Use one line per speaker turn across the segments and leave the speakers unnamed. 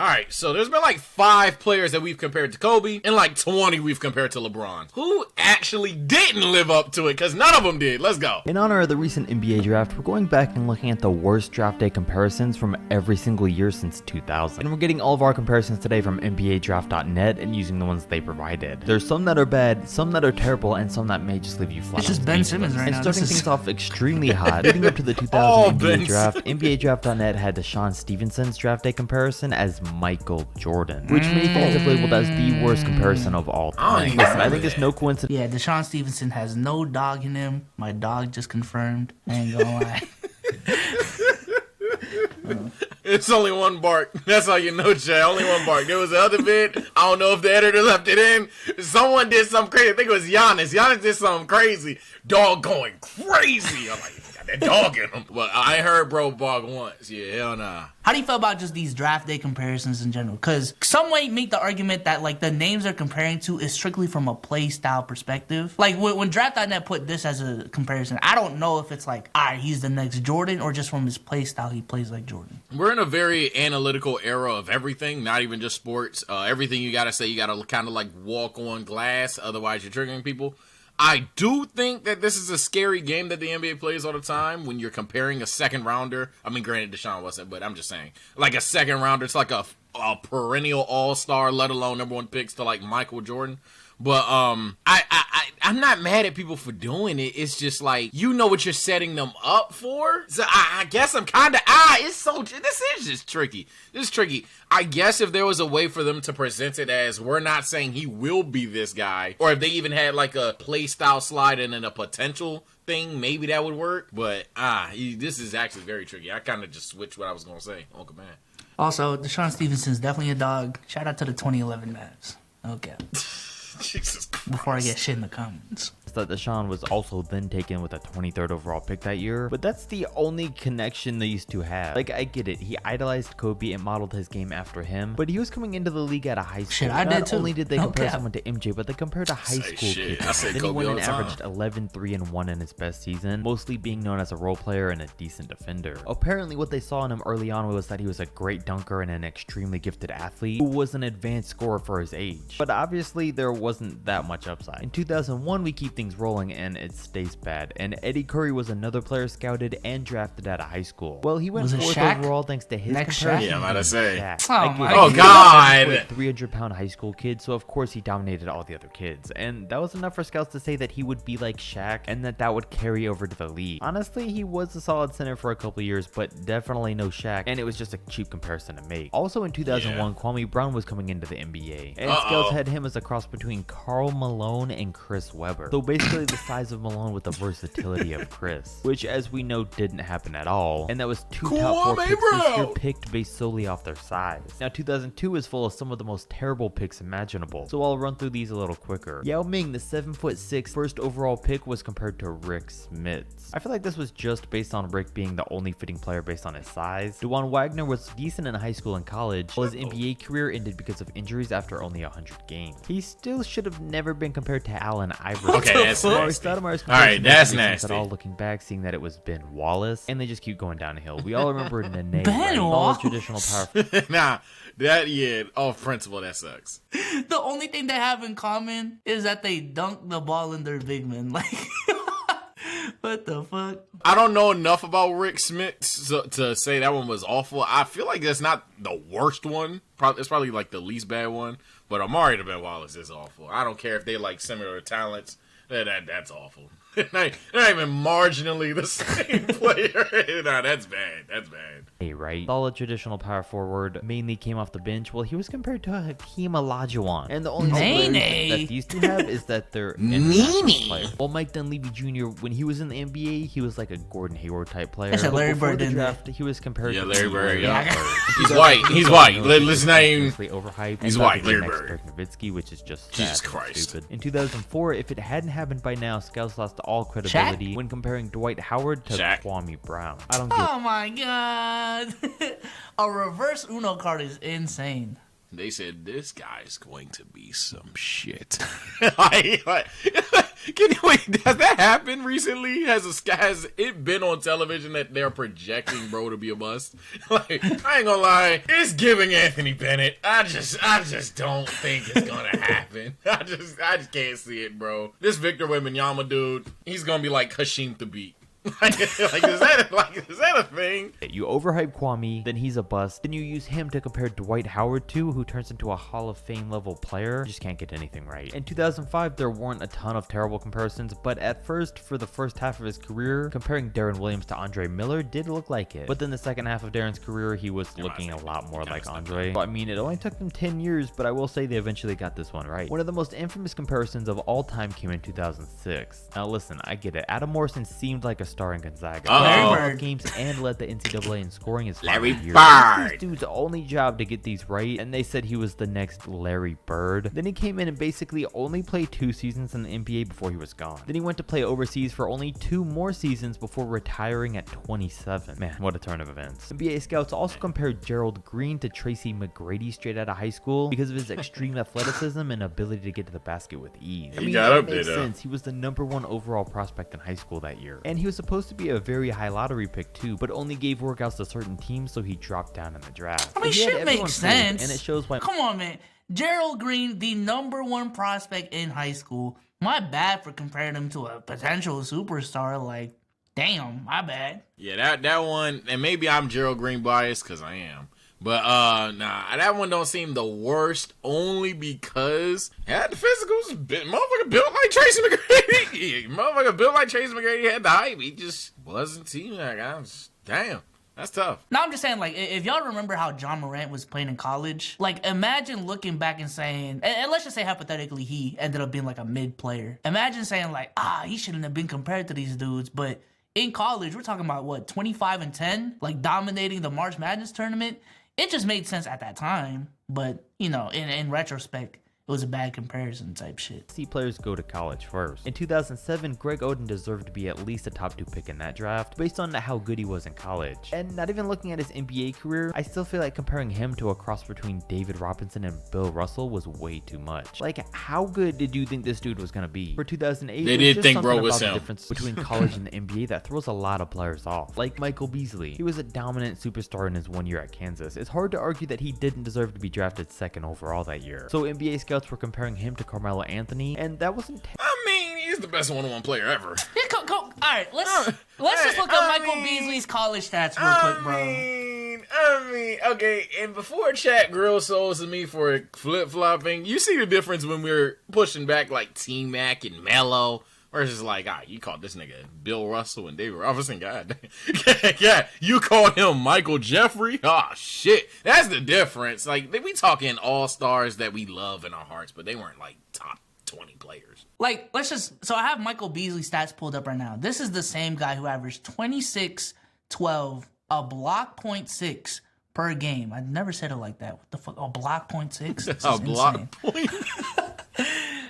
Alright, so there's been like 5 players that we've compared to Kobe, and like 20 we've compared to LeBron. Who actually didn't live up to it? Because none of them did. Let's go.
In honor of the recent NBA draft, we're going back and looking at the worst draft day comparisons from every single year since 2000. And we're getting all of our comparisons today from NBADraft.net and using the ones they provided. There's some that are bad, some that are terrible, and some that may just leave you flat.
It's just Ben Simmons right
and
now.
Starting things off extremely hot, leading up to the 2000 NBA draft, NBADraft.net had Deshaun Stevenson's draft day comparison as Michael Jordan, which many fans have labeled as the worst comparison of all time. Listen, I think it's no coincidence.
Yeah, Deshaun Stevenson has no dog in him. My dog just confirmed. I ain't gonna lie.
It's only one bark. That's how you know, Chad. Only one bark. There was the other bit. I don't know if the editor left it in. Someone did something crazy. I think it was Giannis. Giannis did something crazy. Dog going crazy. I'm like, got that dog in him. But I heard bro bark once. Yeah, hell nah.
How do you feel about just these draft day comparisons in general? Because some might make the argument that like the names they're comparing to is strictly from a play style perspective. Like when Draft.net put this as a comparison, I don't know if it's like, all right, he's the next Jordan, or just from his play style, he plays like Jordan.
We're in a very analytical era of everything, not even just sports. Everything you got to say, you got to kind of like walk on glass. Otherwise, you're triggering people. I do think that this is a scary game that the NBA plays all the time when you're comparing a second rounder. I mean, granted, Deshaun wasn't, but I'm just saying. Like a second rounder, it's like a perennial all-star, let alone number 1 picks to like Michael Jordan. But I'm not mad at people for doing it. It's just like, you know what you're setting them up for. So I guess I'm kind of, this is just tricky. This is tricky. I guess if there was a way for them to present it as, we're not saying he will be this guy, or if they even had like a play style slide and then a potential thing, maybe that would work. But this is actually very tricky. I kind of just switched what I was going to say on command.
Also, Deshaun Stevenson's definitely a dog. Shout out to the 2011 Mavs. Okay.
Jesus Christ.
Before I get shit in the comments.
That Deshaun was also then taken with a 23rd overall pick that year, but that's the only connection these two have. Like, I get it, he idolized Kobe and modeled his game after him, but he was coming into the league at a high school.
Shit, I did too.
Not only did they compare someone to MJ, but they compared a high school kid. Then he went and averaged 11, 3, and 1 in his best season, mostly being known as a role player and a decent defender. Apparently, what they saw in him early on was that he was a great dunker and an extremely gifted athlete who was an advanced scorer for his age. But obviously, there wasn't that much upside. In 2001, we keep things rolling and it stays bad, and Eddie Curry was another player scouted and drafted out of high school. Well, he went 4th overall thanks to his comparison.
Yeah, I'm about to say.
Oh
God.
300-pound high school kid, so of course he dominated all the other kids, and that was enough for scouts to say that he would be like Shaq and that would carry over to the league. Honestly, he was a solid center for a couple years, but definitely no Shaq, and it was just a cheap comparison to make. Also in 2001, Kwame Brown was coming into the NBA, and scouts had him as a cross between Karl Malone and Chris Webber. So basically the size of Malone with the versatility of Chris, which as we know didn't happen at all, and that was 2 top 4 picks this year picked based solely off their size. Now 2002 is full of some of the most terrible picks imaginable, so I'll run through these a little quicker. Yao Ming, the 7'6" first overall pick, was compared to Rick Smits. I feel like this was just based on Rick being the only fitting player based on his size. DeJuan Wagner was decent in high school and college, while his NBA career ended because of injuries after only 100 games. He still should have never been compared to Allen Iverson.
Okay, that's nasty. Alright, that's nasty.
At all looking back, seeing that it was Ben Wallace, and they just keep going downhill. We all remember Nene,
Ben Wallace?
Traditional power.
Nah, off principle, that sucks.
The only thing they have in common is that they dunk the ball in their big men. Like, what the fuck?
I don't know enough about Rick Smits to say that one was awful. I feel like that's not the worst one. It's probably like the least bad one. But Amari to Ben Wallace is awful. I don't care if they like similar talents. That's awful. They're not even marginally the same player. Nah, that's bad. That's bad.
Hey, right? Solid traditional power forward, mainly came off the bench. Well, he was compared to Hakeem Olajuwon. And the only similarity that these two have is that they're international players. While Mike Dunleavy Jr., when he was in the NBA, he was like a Gordon Hayward type player.
That's Larry Bird
the draft, he was compared to
Larry Bird.
Yeah.
He's white. He's white. Let's name.
Overhyped.
He's white. Larry Bird.
Nowitzki, which is just
Jesus Christ.
Stupid. In 2004, if it hadn't happened by now, scouts lost all credibility when comparing Dwight Howard to Kwame Brown.
Oh my god. A reverse Uno card is insane.
They said, this guy's going to be some shit. Wait, has that happened recently? Has it been on television that they're projecting bro to be a bust? Like, I ain't gonna lie, it's giving Anthony Bennett. I just don't think it's gonna happen. I just can't see it, bro. This Victor Wembanyama dude, he's gonna be like Hashim Thabit. Is that a thing?
You overhype Kwame, then he's a bust. Then you use him to compare Dwight Howard to, who turns into a Hall of Fame level player. Just can't get anything right. In 2005, there weren't a ton of terrible comparisons, but at first, for the first half of his career, comparing Darren Williams to Andre Miller did look like it. But then the second half of Darren's career, he was looking a lot more like Andre. I mean, it only took them 10 years, but I will say they eventually got this one right. One of the most infamous comparisons of all time came in 2006. Now listen, I get it. Adam Morrison seemed like a star in Gonzaga.
Larry Bird.
Games and led the NCAA in scoring his
Larry
final year.
Bird.
This dude's only job to get these right, and they said he was the next Larry Bird. Then he came in and basically only played 2 seasons in the NBA before he was gone. Then he went to play overseas for only 2 more seasons before retiring at 27. Man, what a turn of events. NBA scouts also compared Gerald Green to Tracy McGrady straight out of high school because of his extreme athleticism and ability to get to the basket with ease. I mean,
got up
that makes
there, though.
sense. He was the #1 overall prospect in high school that year, and he was supposed to be a very high lottery pick too, but only gave workouts to certain teams, so he dropped down in the draft.
I mean,
He had
shit
everyone
makes
fooled,
sense.
and it shows why.
Come on, man. Gerald Green, the #1 prospect in high school. My bad for comparing him to a potential superstar. Like, damn, my bad.
Yeah, that one, and maybe I'm Gerald Green biased because I am. But nah, that one don't seem the worst only because had the physicals, motherfucker built like Tracy McGrady. Motherfucker built like Tracy McGrady had the hype. He just wasn't seeing that guy. Damn, that's tough.
No, I'm just saying, like, if y'all remember how John Morant was playing in college, like, imagine looking back and saying, and let's just say hypothetically he ended up being like a mid player. Imagine saying like, he shouldn't have been compared to these dudes, but in college, we're talking about what, 25-10, like dominating the March Madness tournament. It just made sense at that time, but, you know, in retrospect, it was a bad comparison type shit.
See players go to college first. In 2007, Greg Oden deserved to be at least a top 2 pick in that draft based on how good he was in college. And not even looking at his NBA career, I still feel like comparing him to a cross between David Robinson and Bill Russell was way too much. Like, how good did you think this dude was gonna be? For 2008,
They
there's
did
just
think
something
bro was
about the
him.
difference between college and the NBA that throws a lot of players off. Like Michael Beasley. He was a dominant superstar in his 1 year at Kansas. It's hard to argue that he didn't deserve to be drafted 2nd overall that year. So NBA scouts were comparing him to Carmelo Anthony, and that wasn't
I mean, he's the best one-on-one player ever.
Yeah, all right, let's just look up Michael Beasley's college stats real quick, bro.
I mean, okay, and before chat grill souls and me for flip-flopping, you see the difference when we're pushing back like T-Mac and Melo versus like, you called this nigga Bill Russell and David Robinson, god damn. Yeah, you called him Michael Jeffrey? Oh, shit. That's the difference. Like, we talking all-stars that we love in our hearts, but they weren't like top 20 players.
Like, so I have Michael Beasley stats pulled up right now. This is the same guy who averaged 26, 12, a block .6 per game. I never said it like that. What the fuck? A block .6?
A block point?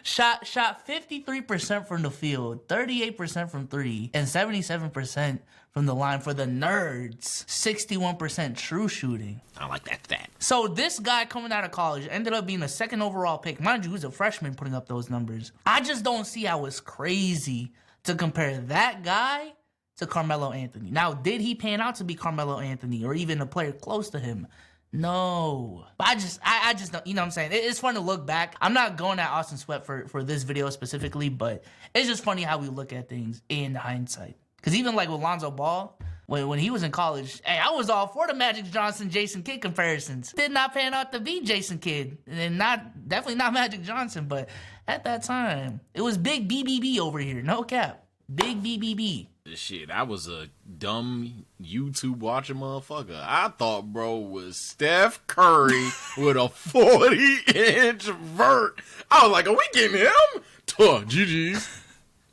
Shot 53% from the field, 38% from 3, and 77% from the line for the nerds. 61% true shooting.
I like that stat.
So this guy coming out of college ended up being a 2nd overall pick. Mind you, he was a freshman putting up those numbers. I just don't see how it's crazy to compare that guy to Carmelo Anthony. Now, did he pan out to be Carmelo Anthony or even a player close to him? No. But I just don't, you know what I'm saying? It's fun to look back. I'm not going at Austin Sweat for this video specifically, but it's just funny how we look at things in hindsight. Because even like with Lonzo Ball, when he was in college, hey, I was all for the Magic Johnson, Jason Kidd comparisons. Did not pan out to be Jason Kidd, and definitely not Magic Johnson, but at that time, it was big BBB over here, no cap. Big BBB.
Shit, I was a dumb YouTube watching motherfucker. I thought bro was Steph Curry with a 40-inch vert. I was like, are we getting him? GG's.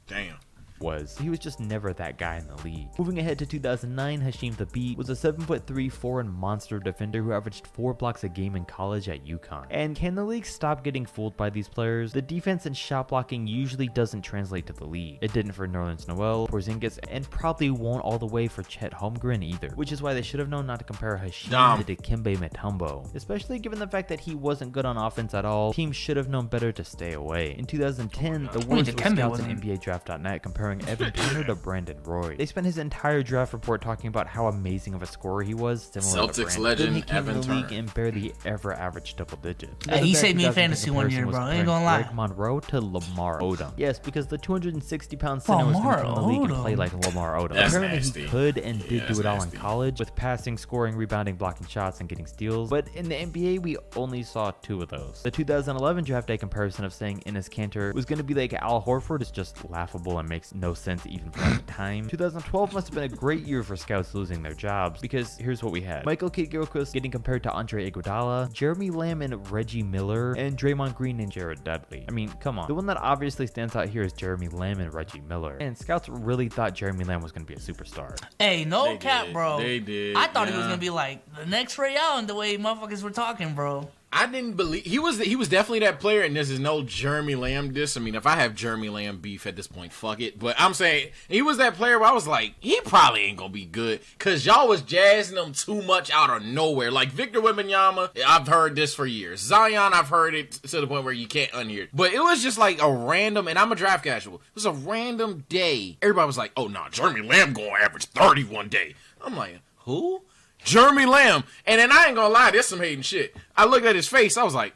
Damn.
He was just never that guy in the league. Moving ahead to 2009, Hasheem Thabeet was a 7'3" foreign monster defender who averaged 4 blocks a game in college at UConn. And can the league stop getting fooled by these players? The defense and shot blocking usually doesn't translate to the league. It didn't for Nerlens Noel, Porzingis, and probably won't all the way for Chet Holmgren either, which is why they should have known not to compare Hasheem to Dikembe Mutombo, especially given the fact that he wasn't good on offense at all. Teams should have known better to stay away. In 2010, the worst was scouts in NBADraft.net comparing Evan Turner to Brandon Roy. They spent his entire draft report talking about how amazing of a scorer he was, similar to
Celtics
Brandon.
legend
Then he came
Evan
in the
Turner.
league and barely ever averaged double digits.
Hey, he saved me in fantasy one year, bro. I ain't gonna lie.
Greg Monroe to Lamar Odom. Yes, because the 260-pound center was going to come in the league and play like Lamar Odom.
That's
Apparently
nasty.
he could and did do
that's
it all
nasty.
in college, with passing, scoring, rebounding, blocking shots, and getting steals. But in the NBA, we only saw 2 of those. The 2011 draft day comparison of saying Enes Kanter was going to be like Al Horford is just laughable and makes no sense even for the time. 2012 must have been a great year for scouts losing their jobs, because here's what we had. Michael Kidd-Gilchrist getting compared to Andre Iguodala, Jeremy Lamb and Reggie Miller, and Draymond Green and Jared Dudley. I mean, come on. The one that obviously stands out here is Jeremy Lamb and Reggie Miller. And scouts really thought Jeremy Lamb was going to be a superstar.
Hey, no
They
cap,
did.
bro.
They did,
I thought he was
yeah.
gonna be like the next Ray Allen, the way motherfuckers were talking, bro.
I didn't believe he was definitely that player, and this is no Jeremy Lamb diss. I mean, if I have Jeremy Lamb beef at this point, fuck it. But I'm saying he was that player where I was like, he probably ain't gonna be good, cause y'all was jazzing him too much out of nowhere. Like Victor Wembanyama, I've heard this for years. Zion, I've heard it to the point where you can't unhear it. But it was just like a random, and I'm a draft casual. It was a random day. Everybody was like, oh nah, Jeremy Lamb gonna average 30 one day. I'm like, who? Jeremy Lamb. And then I ain't gonna lie, there's some hating shit. I looked at his face, I was like,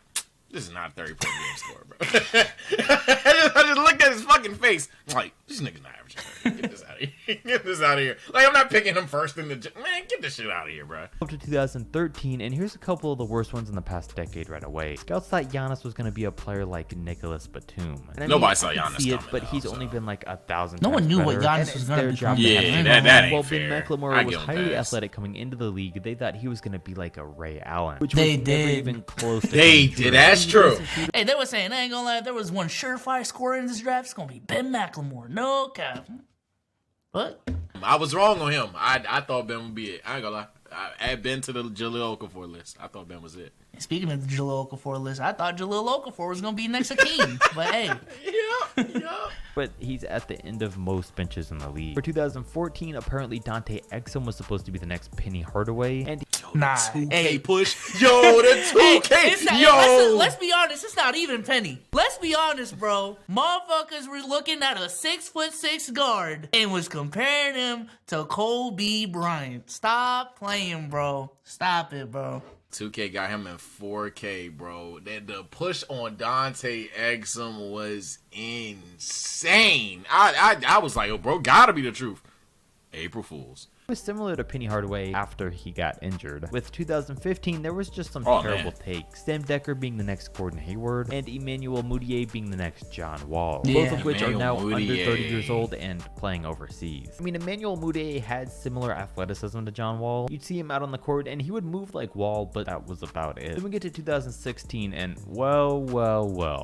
this is not a 30-point game score, bro. I just looked at his fucking face. I'm like, this nigga's not averaging 30. Get this out of here. Get this out of here. Like, I'm not picking him first in the... Man, get this shit out of here, bro.
Up to 2013, and here's a couple of the worst ones in the past decade right away. Scouts thought Giannis was going to be a player like Nicholas Batum. And I
Nobody saw
I can
Giannis
see it,
coming,
but
though,
he's
so.
only been like 1,000
No one
times
knew what
better,
Giannis
and
was
it's
gonna
their
become.
job to
Yeah,
have him.
that ain't
While
fair.
Ben
I
McLemore was
give him
highly
pass.
athletic coming into the league, they thought he was going to be like a Ray Allen, which
They
was never
did.
even close to
They
being
did.
true.
That's true.
Hey, they were saying, I ain't gonna lie, if there was one surefire scorer in this draft, it's gonna be Ben McLemore. No cap. What?
I was wrong on him. I thought Ben would be it. I ain't gonna lie. I add Ben to the Jaleel Okafor list. I thought Ben was it.
Speaking of the Jahlil Okafor list, I thought Jahlil Okafor was gonna be next to King, but hey,
Yeah.
But he's at the end of most benches in the league. For 2014, apparently Dante Exum was supposed to be the next Penny Hardaway, and
nah.
2K
Hey,
push. Yo, the 2K.
it's not,
Yo.
let's be honest, it's not even Penny. Let's be honest, bro. Motherfuckers were looking at a 6'6" guard and was comparing him to Kobe Bryant. Stop playing, bro. Stop it, bro.
2K got him in 4K, bro. The push on Dante Exum was insane. I was like, oh, bro, gotta be the truth. April Fools.
was similar to Penny Hardaway after he got injured. With 2015, there was just some terrible takes. Sam Decker being the next Gordon Hayward, and Emmanuel Mudiay being the next John Wall.
Yeah.
Both of which are now
Emmanuel
under
Mudiay.
30 years old and playing overseas. I mean, Emmanuel Mudiay had similar athleticism to John Wall. You'd see him out on the court, and he would move like Wall, but that was about it. Then we get to 2016, and well,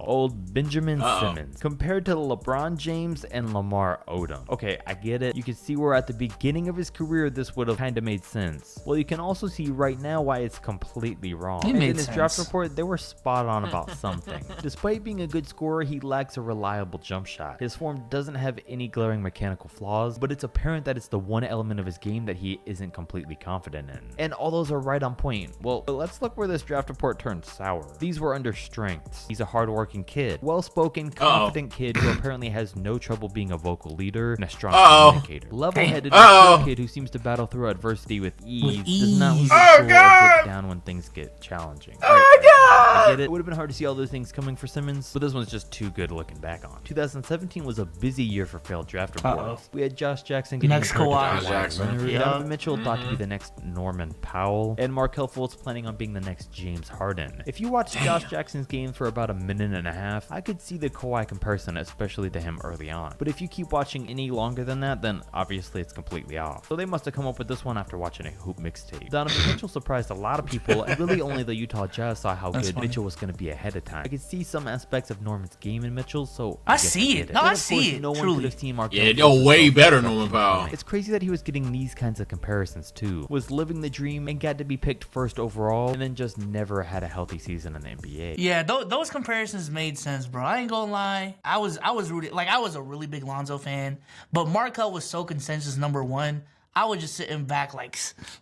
old Benjamin Simmons. Compared to LeBron James and Lamar Odom. Okay, I get it. You can see where at the beginning of his career, this would have kind of made sense. Well, you can also see right now why it's completely wrong.
It
And
made
in his
sense.
draft report, they were spot on about something. Despite being a good scorer, he lacks a reliable jump shot. His form doesn't have any glaring mechanical flaws, but it's apparent that it's the one element of his game that he isn't completely confident in. And all those are right on point. Well, but let's look where this draft report turned sour. These were under strengths. He's a hardworking kid, well-spoken, confident kid who apparently has no trouble being a vocal leader and a strong communicator. Level-headed, mature kid who seems to battle through adversity with ease, does not lose his cool or get down when things get challenging. I get it. It would have been hard to see all those things coming for Simmons, but this one's just too good looking back on. 2017 was a busy year for failed draft reports. We had Josh Jackson getting
Next
compared to
Kawhi.
Kawhi
Jackson.
Leonard,
Yeah.
Donovan Mitchell thought to be the next Norman Powell, and Markelle Fultz planning on being the next James Harden. If you watch Josh Jackson's game for about a minute and a half, I could see the Kawhi comparison, especially to him early on. But if you keep watching any longer than that, then obviously it's completely off. So they must have come up with this one after watching a Hoop mixtape. Donovan Mitchell surprised a lot of people, and really only the Utah Jazz saw how good
That's
good
funny.
Mitchell was going to be ahead of time. I could see some aspects of Norman's game in Mitchell, so
I
guess
see
get
it. No,
But
I
of
see
course,
it,
No one
truly.
could have seen Markelle
Yeah,
Fultz
way
as
better
well.
Norman Powell.
It's crazy that he was getting these kinds of comparisons too. Was living the dream and got to be picked first overall, and then just never had a healthy season in the NBA.
Yeah, those comparisons made sense, bro. I ain't gonna lie. I was rooted. Like, I was a really big Lonzo fan, but Markelle was so consensus number one. I was just sitting back like,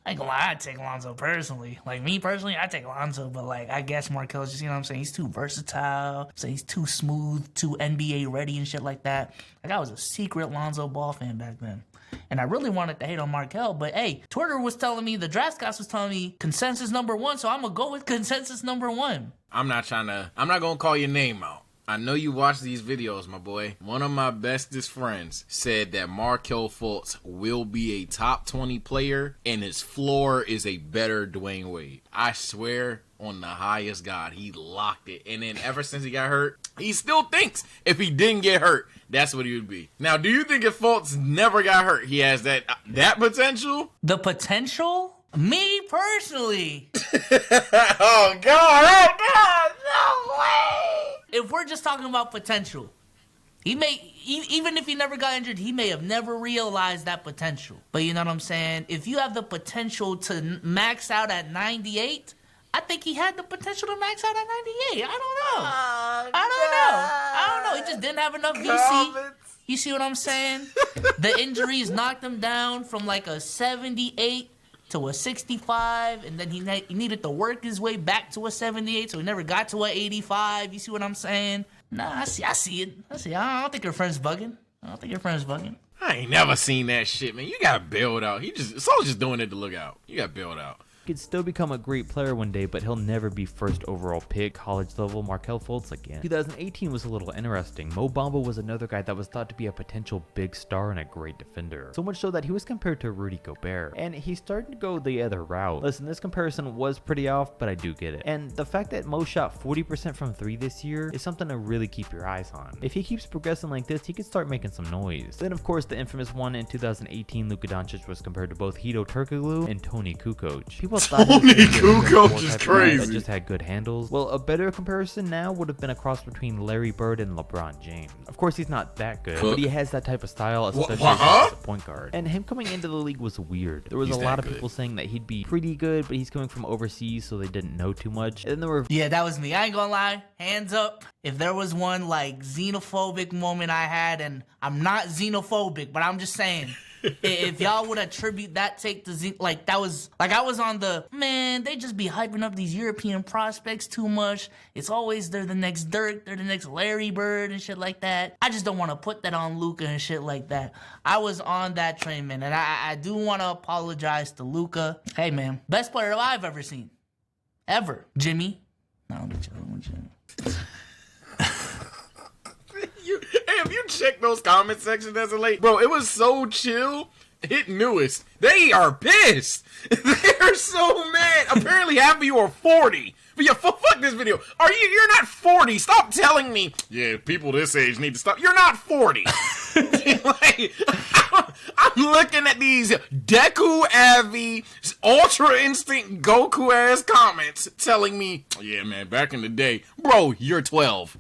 I ain't gonna lie, I'd take Lonzo personally. Like, me personally, I'd take Lonzo, but like, I guess Markelle's just, you know what I'm saying? He's too versatile. So he's too smooth, too NBA ready and shit like that. Like, I was a secret Lonzo Ball fan back then. And I really wanted to hate on Markelle, but hey, Twitter was telling me, the draft scouts was telling me consensus number one, so I'm gonna go with consensus number one.
I'm not gonna call your name out. I know you watch these videos, my boy. One of my bestest friends said that Markelle Fultz will be a top 20 player and his floor is a better Dwayne Wade. I swear on the highest God, he locked it. And then ever since he got hurt, he still thinks if he didn't get hurt, that's what he would be. Now, do you think if Fultz never got hurt, he has that potential?
The potential? Me personally.
Oh, God, no way.
If we're just talking about potential, he may, even if he never got injured, he may have never realized that potential. But you know what I'm saying? If you have the potential to max out at 98, I think he had the potential to max out at 98. I don't know. He just didn't have enough VC. You see what I'm saying? The injuries knocked him down from like a 78 to a 65, and then he needed to work his way back to a 78, so he never got to a 85. You see what I'm saying? Nah, I see it. I don't think your friend's bugging.
I ain't never seen that shit, man. You gotta build out. Saul's just doing it to look out. You gotta build out.
Could still become a great player one day, but he'll never be first overall pick, college level Markelle Fultz again. 2018 was a little interesting. Mo Bamba was another guy that was thought to be a potential big star and a great defender. So much so that he was compared to Rudy Gobert. And he started to go the other route. Listen, this comparison was pretty off, but I do get it. And the fact that Mo shot 40% from 3 this year is something to really keep your eyes on. If he keeps progressing like this, he could start making some noise. Then of course the infamous one in 2018, Luka Doncic was compared to both Hedo Turkoglu and Tony Kukoc. People thought
Tony Kukoc is crazy.
That just had good handles. Well, a better comparison now would have been a cross between Larry Bird and LeBron James. Of course, he's not that good, but he has that type of style, especially as a point guard. And him coming into the league was weird. There was a lot of people saying that he'd be pretty good, but he's coming from overseas, so they didn't know too much. And then there were...
Yeah, that was me. I ain't gonna lie. Hands up. If there was one, like, xenophobic moment I had, and I'm not xenophobic, but I'm just saying... If y'all would attribute that take to like that was like I was on the man, they just be hyping up these European prospects too much. It's always they're the next Dirk, they're the next Larry Bird and shit like that. I just don't want to put that on Luka and shit like that. I was on that train, man, and I do want to apologize to Luka. Hey, man, best player I've ever seen, ever. Jimmy. No, I'm Jimmy.
Have you checked those comment sections as of late? Bro, it was so chill. Hit newest. They are pissed. They're so mad. Apparently half of you are 40. But yeah, fuck this video. You're not 40. Stop telling me. Yeah, people this age need to stop. You're not 40. Like, I'm looking at these Deku Avi, Ultra Instinct Goku ass comments telling me, yeah, man, back in the day, bro, you're 12.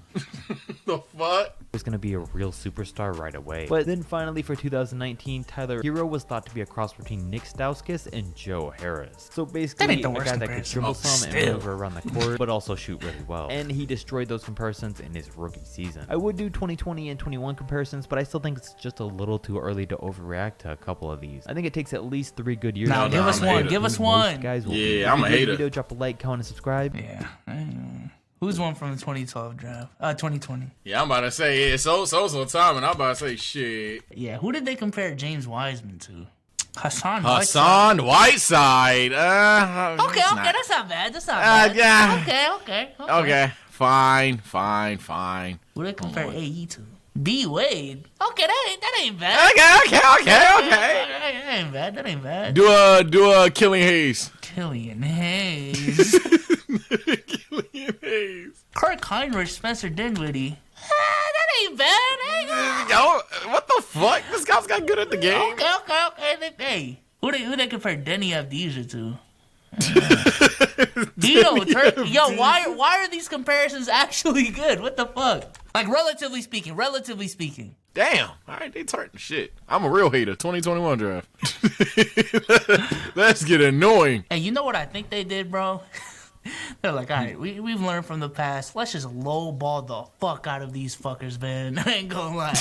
The fuck?
Was going to be a real superstar right away. But then finally for 2019, Tyler Hero was thought to be a cross between Nick Stauskas and Joe Harris. So basically a guy that could dribble some and maneuver around the court, but also shoot really well. And he destroyed those comparisons in his rookie season. I would do 2020 and 21 comparisons, but I still think it's just a little too early to overreact to a couple of these. I think it takes at least 3 good years.
Now give us one.
Guys will
I'm a hater.
Video, drop a like, comment, and subscribe.
Yeah. Who's one from the 2012 draft? 2020.
Yeah, I'm about to say, yeah, so time, and I'm about to say, shit.
Yeah, who did they compare James Wiseman to? Hassan
Whiteside.
Okay, that's not bad.
Yeah. Okay, fine.
Who did they compare AE to? D Wade. Okay, that ain't bad.
Okay.
That ain't bad.
Do a Killian Hayes.
Killian Hayes. Kirk Heinrich, Spencer Dinwiddie. That ain't bad.
Yo, what the fuck? This guy's got good at the game.
Okay. Hey, who they compare Denny Avdija to? Yo, why are these comparisons actually good? What the fuck? Like, relatively speaking.
Damn. All right, they tarting shit. I'm a real hater. 2021 draft. That's getting annoying.
Hey, you know what I think they did, bro? They're like, all right, we've learned from the past. Let's just lowball the fuck out of these fuckers, man. I ain't gonna lie.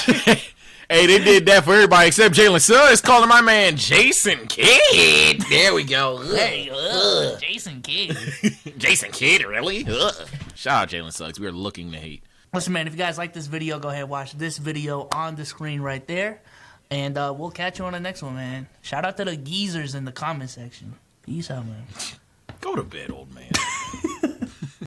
Hey, they did that for everybody except Jalen Suggs, calling my man Jason Kidd. There we go.
Hey, Jason Kidd.
Jason Kidd, really? Shout out Jalen Suggs. We are looking to hate.
Listen, man, if you guys like this video, go ahead and watch this video on the screen right there. And we'll catch you on the next one, man. Shout out to the geezers in the comment section. Peace out, man.
Go to bed, old man.